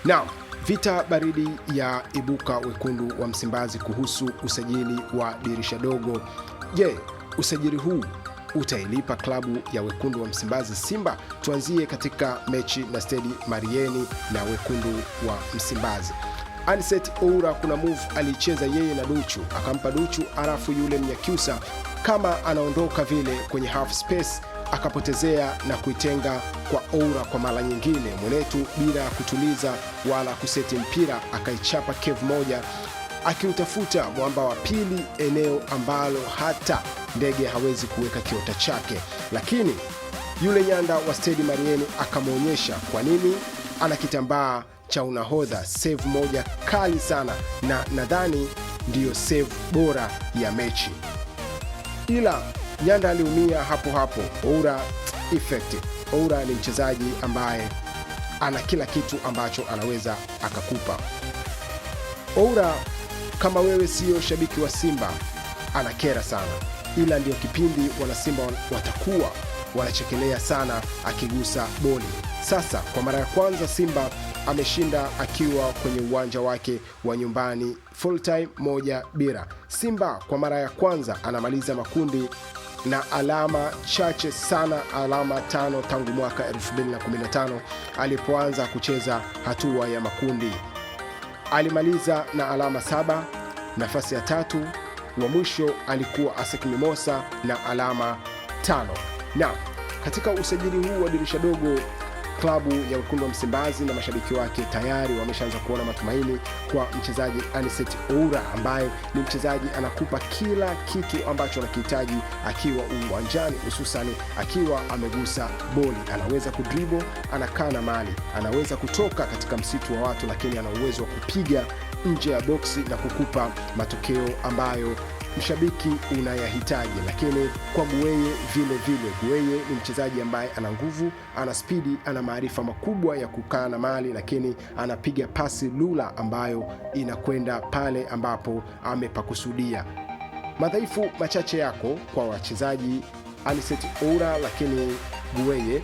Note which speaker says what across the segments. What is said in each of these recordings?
Speaker 1: Naam, vita baridi ya ibuka wekundu wa Msimbazi kuhusu usajili wa dirisha dogo. Je, usajili huu utailipa klabu ya wekundu wa Msimbazi Simba? Tuanzie katika mechi na Stade Marieni na wekundu wa Msimbazi. Anicet Oura kuna move alicheza yeye na Duchu, akampa Duchu, alafu yule Mnyakyusa kama anaondoka vile kwenye half space akapotezea na kuitenga kwa Oura kwa mara nyingine. Mwenetu bila kutuliza wala kuseti mpira akaichapa kevu moja, akiutafuta mwamba wa pili, eneo ambalo hata ndege hawezi kuweka kiota chake, lakini yule nyanda wa Stade Marieni akamwonyesha kwa nini ana kitambaa cha unahodha. Save moja kali sana, na nadhani ndiyo save bora ya mechi, ila nyanda aliumia hapo hapo. Oura effective. Oura ni mchezaji ambaye ana kila kitu ambacho anaweza akakupa. Oura, kama wewe sio shabiki wa Simba, anakera sana, ila ndio kipindi wana Simba watakuwa wanachekelea sana akigusa boli. Sasa kwa mara ya kwanza Simba ameshinda akiwa kwenye uwanja wake wa nyumbani full time 1-0. Simba kwa mara ya kwanza anamaliza makundi na alama chache sana, alama 5 tangu mwaka 2015 alipoanza kucheza hatua ya makundi. Alimaliza na alama 7, nafasi ya 3, wa mwisho alikuwa ASEC Mimosa na alama 5. Na katika usajili huu wa dirisha dogo, klabu ya wekundu wa Msimbazi na mashabiki wake tayari wameshaanza kuona matumaini kwa mchezaji Anicet Oura, ambaye ni mchezaji anakupa kila kitu ambacho anakihitaji akiwa uwanjani, hususan akiwa amegusa boli. Anaweza kudribble, anakaa na mali, anaweza kutoka katika msitu wa watu, lakini ana uwezo wa kupiga nje ya boksi na kukupa matokeo ambayo mshabiki unayahitaji. Lakini kwa Gueye vile vile, Gueye ni mchezaji ambaye ana nguvu, ana spidi, ana maarifa makubwa ya kukaa na mali, lakini anapiga pasi lula ambayo inakwenda pale ambapo amepakusudia. Madhaifu machache yako kwa wachezaji Anicet Oura lakini Gueye,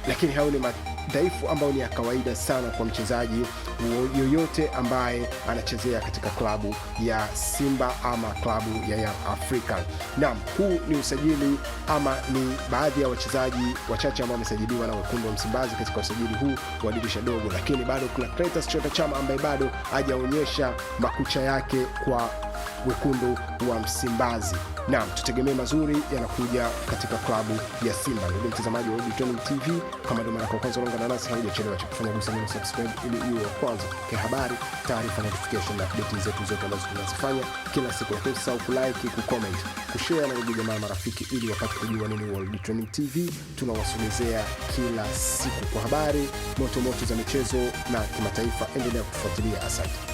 Speaker 1: lakini hao ni madhaifu ambayo ni ya kawaida sana kwa mchezaji yoyote ambaye anachezea katika klabu ya Simba ama klabu ya Young African. Naam, huu ni usajili ama ni baadhi ya wachezaji wachache ambao wamesajiliwa na wekundu wa Msimbazi katika usajili huu wa dirisha dogo, lakini bado kuna Clatous Chota Chama ambaye bado hajaonyesha makucha yake kwa wekundu wa Msimbazi. Naam, tutegemee mazuri yanakuja katika klabu ya Simba. Ndugu mtazamaji wa World Trending TV, kama ndio mara ya kwanza unaungana nasi, haujachelewa cha kufanya gusa neno subscribe ili uwe wa kwanza kwa habari, taarifa, notification na update zetu zote ambazo tunazifanya kila siku. Usisahau kulike, kucomment, kushare na ndugu jamaa marafiki ili wapate kujua nini World Trending TV tunawasogezea kila siku kwa habari moto moto za michezo na kimataifa. Endelea kufuatilia. Asante.